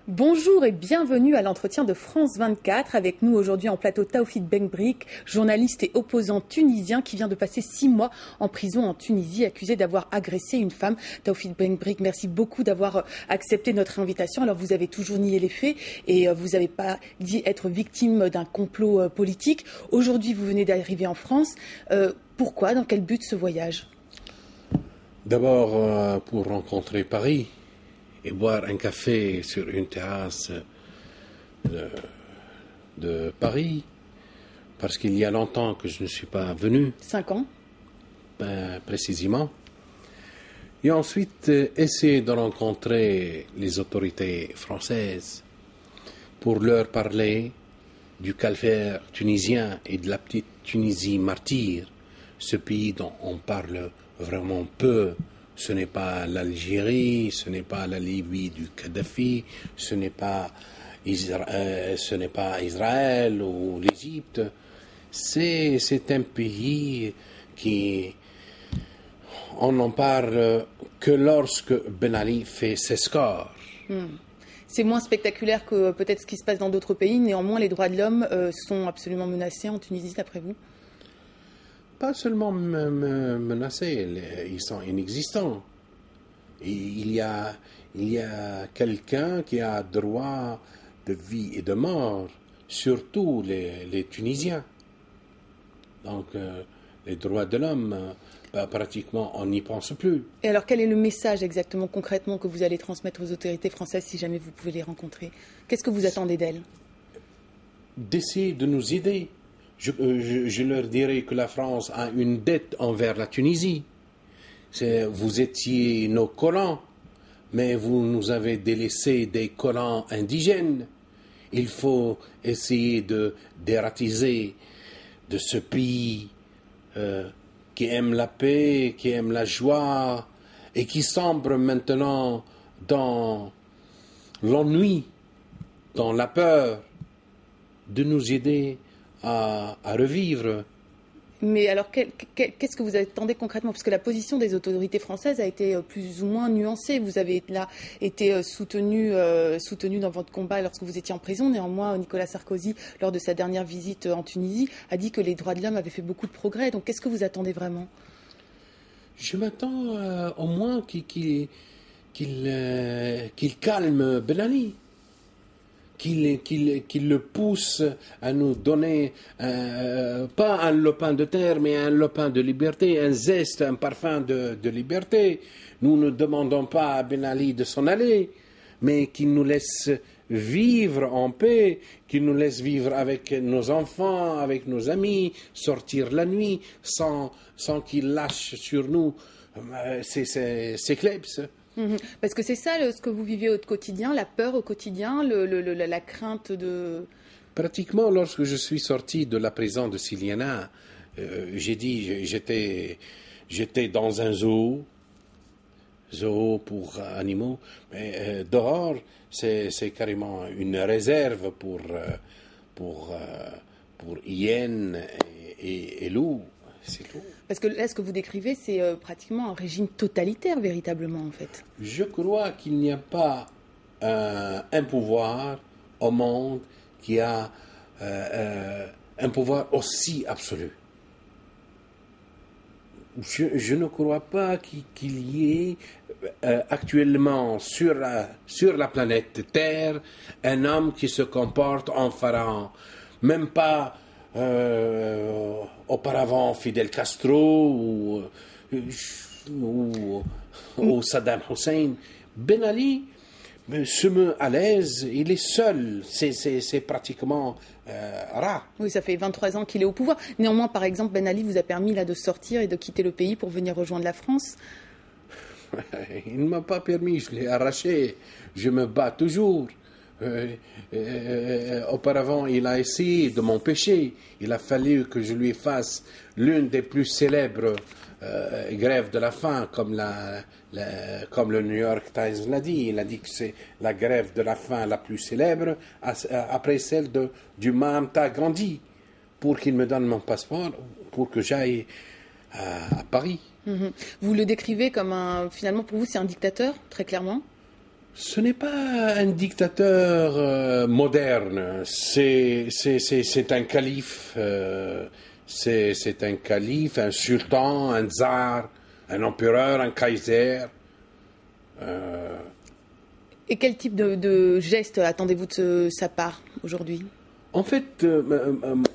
Bonjour et bienvenue à l'entretien de France 24. Avec nous aujourd'hui en plateau Taoufik Ben-Brik, journaliste et opposant tunisien qui vient de passer 6 mois en prison en Tunisie, accusé d'avoir agressé une femme. Taoufik Ben-Brik, merci beaucoup d'avoir accepté notre invitation. Alors vous avez toujours nié les faits et vous n'avez pas dit être victime d'un complot politique. Aujourd'hui vous venez d'arriver en France. Pourquoi? Dans quel but ce voyage? D'abord pour rencontrer Paris et boire un café sur une terrasse de Paris, parce qu'il y a longtemps que je ne suis pas venu. 5 ans précisément. Et ensuite, essayer de rencontrer les autorités françaises pour leur parler du calvaire tunisien et de la petite Tunisie martyre, ce pays dont on parle vraiment peu. Ce n'est pas l'Algérie, ce n'est pas la Libye du Kadhafi, ce n'est pas Israël ou l'Égypte. C'est un pays qui, on n'en parle que lorsque Ben Ali fait ses scores. C'est moins spectaculaire que peut-être ce qui se passe dans d'autres pays. Néanmoins, les droits de l'homme sont absolument menacés en Tunisie, d'après vous? Pas seulement menacés, ils sont inexistants. Et il y a quelqu'un qui a droit de vie et de mort, surtout les Tunisiens. Donc, les droits de l'homme, pratiquement, on n'y pense plus. Et alors, quel est le message exactement, concrètement, que vous allez transmettre aux autorités françaises si jamais vous pouvez les rencontrer? Qu'est-ce que vous attendez d'elles? D'essayer de nous aider. Je leur dirai que la France a une dette envers la Tunisie. Vous étiez nos colons, mais vous nous avez délaissé des colons indigènes. Il faut essayer de dératiser de ce pays qui aime la paix, qui aime la joie et qui sombre maintenant dans l'ennui, dans la peur, de nous aider à revivre. Mais alors, qu'est-ce que vous attendez concrètement? Parce que la position des autorités françaises a été plus ou moins nuancée. Vous avez là été soutenu dans votre combat lorsque vous étiez en prison. Néanmoins, Nicolas Sarkozy, lors de sa dernière visite en Tunisie, a dit que les droits de l'homme avaient fait beaucoup de progrès. Donc, qu'est-ce que vous attendez vraiment? Je m'attends au moins qu'il calme Ben Ali. Qu'il le pousse à nous donner pas un lopin de terre, mais un lopin de liberté, un zeste, un parfum de liberté. Nous ne demandons pas à Ben Ali de s'en aller, mais qu'il nous laisse vivre en paix, qu'il nous laisse vivre avec nos enfants, avec nos amis, sortir la nuit sans qu'il lâche sur nous ses kleps. Parce que c'est ça ce que vous vivez au quotidien, la peur au quotidien, la crainte de... Pratiquement, lorsque je suis sorti de la prison de Siliana, j'ai dit, j'étais dans un zoo pour animaux, mais dehors, c'est carrément une réserve pour hyènes et loups. C'est tout. Parce que là, ce que vous décrivez, c'est pratiquement un régime totalitaire, véritablement, en fait. Je crois qu'il n'y a pas un pouvoir au monde qui a un pouvoir aussi absolu. Je ne crois pas qu'il y ait actuellement sur la planète Terre un homme qui se comporte en pharaon. Même pas auparavant Fidel Castro ou Saddam Hussein. Ben Ali se met à l'aise, il est seul, c'est pratiquement rare. Oui, ça fait 23 ans qu'il est au pouvoir. Néanmoins, par exemple, Ben Ali vous a permis là de sortir et de quitter le pays pour venir rejoindre la France. Il ne m'a pas permis, je l'ai arraché, je me bats toujours. Auparavant, il a essayé de m'empêcher. Il a fallu que je lui fasse l'une des plus célèbres grèves de la faim, comme le New York Times l'a dit. Il a dit que c'est la grève de la faim la plus célèbre après celle du Mahatma Gandhi, pour qu'il me donne mon passeport, pour que j'aille à Paris. Vous le décrivez comme finalement pour vous, c'est un dictateur, très clairement? Ce n'est pas un dictateur moderne, c'est un calife, c'est un calife, un sultan, un tsar, un empereur, un kaiser. Et quel type de geste attendez-vous de sa part aujourd'hui? En fait,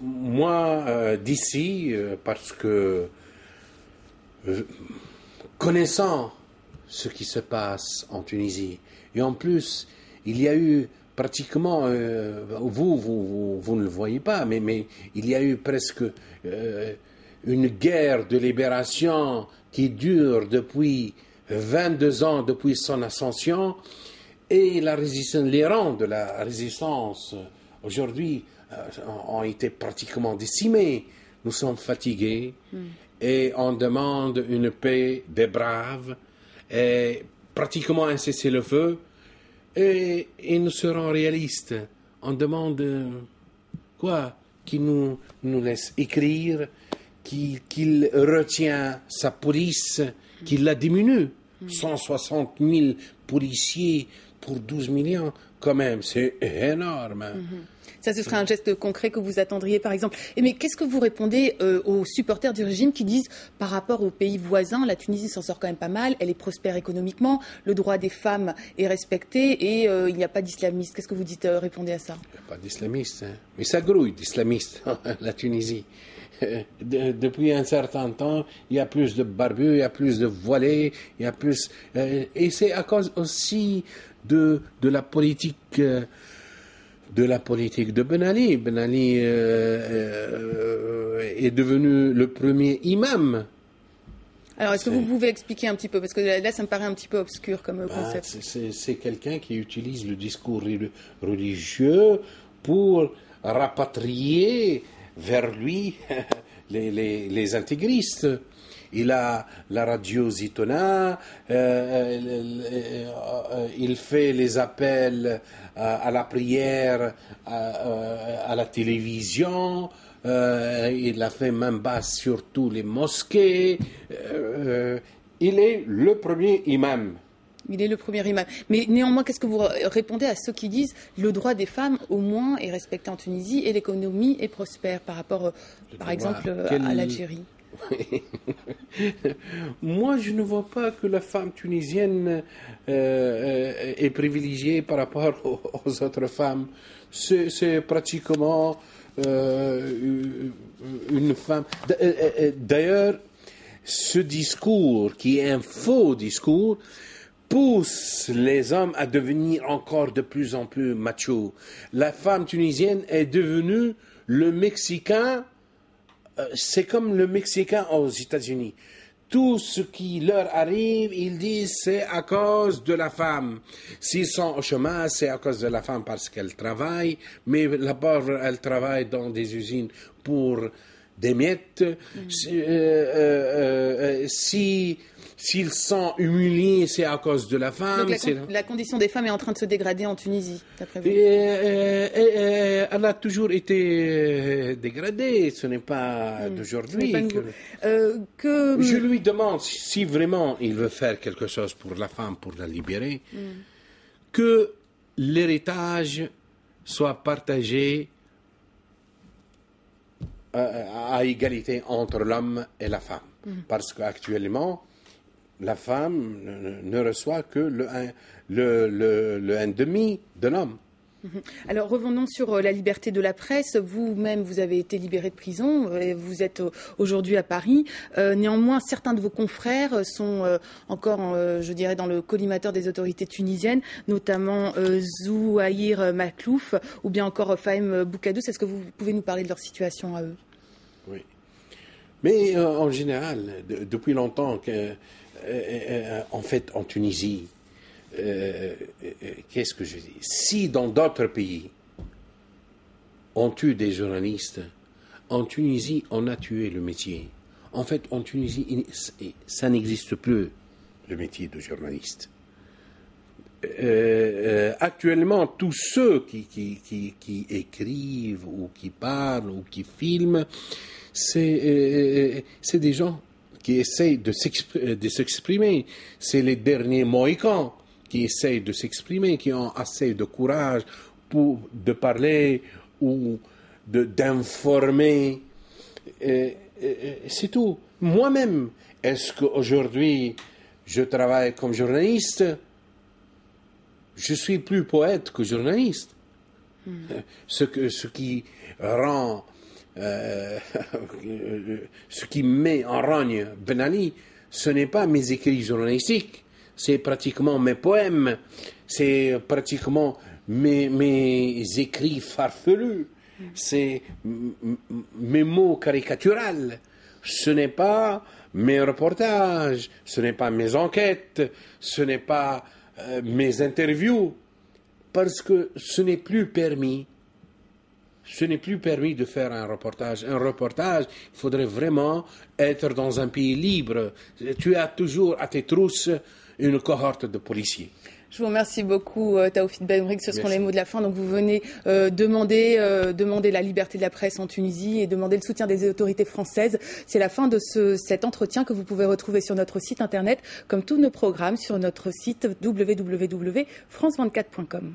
moi, d'ici, parce que connaissant ce qui se passe en Tunisie, et en plus, il y a eu pratiquement, vous ne le voyez pas, mais il y a eu presque une guerre de libération qui dure depuis 22 ans, depuis son ascension, et la résistance, les rangs de la résistance aujourd'hui ont été pratiquement décimés. Nous sommes fatigués et on demande une paix des braves et pratiquement un cessez-le-feu. Et nous serons réalistes. On demande quoi? Qu'il nous laisse écrire, qu'il retient sa police, qu'il la diminue. 160 000 policiers pour 12 millions, quand même, c'est énorme. Ça, ce serait un geste concret que vous attendriez, par exemple. Mais qu'est-ce que vous répondez aux supporters du régime qui disent, par rapport aux pays voisins, la Tunisie s'en sort quand même pas mal, elle est prospère économiquement, le droit des femmes est respecté et il n'y a pas d'islamistes. Qu'est-ce que vous dites, répondez à ça? Il n'y a pas d'islamistes, hein. Mais ça grouille d'islamistes, la Tunisie. Depuis un certain temps, il y a plus de barbus, il y a plus de voilés, il y a plus... et c'est à cause aussi de la politique... de Ben Ali. Ben Ali est devenu le premier imam. Alors, est-ce que vous pouvez expliquer un petit peu? Parce que là, ça me paraît un petit peu obscur comme concept. C'est quelqu'un qui utilise le discours religieux pour rapatrier vers lui les intégristes. Il a la radio Zitona, il fait les appels à la prière à la télévision, il a fait même bas sur tous les mosquées. Il est le premier imam. Il est le premier imam. Mais néanmoins, qu'est-ce que vous répondez à ceux qui disent le droit des femmes, au moins, est respecté en Tunisie et l'économie est prospère par rapport, par exemple, à l'Algérie? Moi, je ne vois pas que la femme tunisienne est privilégiée par rapport aux autres femmes. C'est pratiquement une femme. D'ailleurs, ce discours, qui est un faux discours, pousse les hommes à devenir encore de plus en plus machos. La femme tunisienne est devenue le Mexicain. C'est comme le Mexicain aux États-Unis. Tout ce qui leur arrive, ils disent c'est à cause de la femme. S'ils sont au chômage, c'est à cause de la femme parce qu'elle travaille, mais la pauvre, elle travaille dans des usines pour des miettes. S'ils sont humiliés, c'est à cause de la femme. Donc la condition des femmes est en train de se dégrader en Tunisie, d'après vous? Elle a toujours été dégradée, ce n'est pas d'aujourd'hui. Je lui demande, si vraiment il veut faire quelque chose pour la femme, pour la libérer, que l'héritage soit partagé à égalité entre l'homme et la femme. Parce qu'actuellement, la femme ne reçoit que le 1,5 de l'homme. Alors revenons sur la liberté de la presse. Vous-même, vous avez été libéré de prison et vous êtes aujourd'hui à Paris. Néanmoins, certains de vos confrères sont encore, je dirais, dans le collimateur des autorités tunisiennes, notamment Zouhaïr Maklouf ou bien encore Fahim Boukadous. Est-ce que vous pouvez nous parler de leur situation à eux? Oui. Mais en général, depuis longtemps, en fait, en Tunisie, qu'est-ce que je dis? Si dans d'autres pays, on tue des journalistes, en Tunisie, on a tué le métier. En fait, en Tunisie, ça n'existe plus, le métier de journaliste. Actuellement, tous ceux qui écrivent ou qui parlent ou qui filment, c'est des gens qui essayent de s'exprimer. C'est les derniers Mohicans qui essayent de s'exprimer, qui ont assez de courage de parler ou d'informer. C'est tout. Moi-même, est-ce qu'aujourd'hui, je travaille comme journaliste? Je suis plus poète que journaliste. Ce qui rend, ce qui met en rogne Ben Ali, ce n'est pas mes écrits journalistiques, c'est pratiquement mes poèmes, c'est pratiquement mes écrits farfelus, c'est mes mots caricaturales. Ce n'est pas mes reportages, ce n'est pas mes enquêtes, ce n'est pas mes interviews, parce que ce n'est plus permis. Ce n'est plus permis de faire un reportage. Un reportage, il faudrait vraiment être dans un pays libre. Tu as toujours à tes trousses une cohorte de policiers. Je vous remercie beaucoup, Taoufik Ben Brik. Ce seront les mots de la fin. Donc, vous venez demander la liberté de la presse en Tunisie et demander le soutien des autorités françaises. C'est la fin de cet entretien que vous pouvez retrouver sur notre site internet, comme tous nos programmes sur notre site www.france24.com.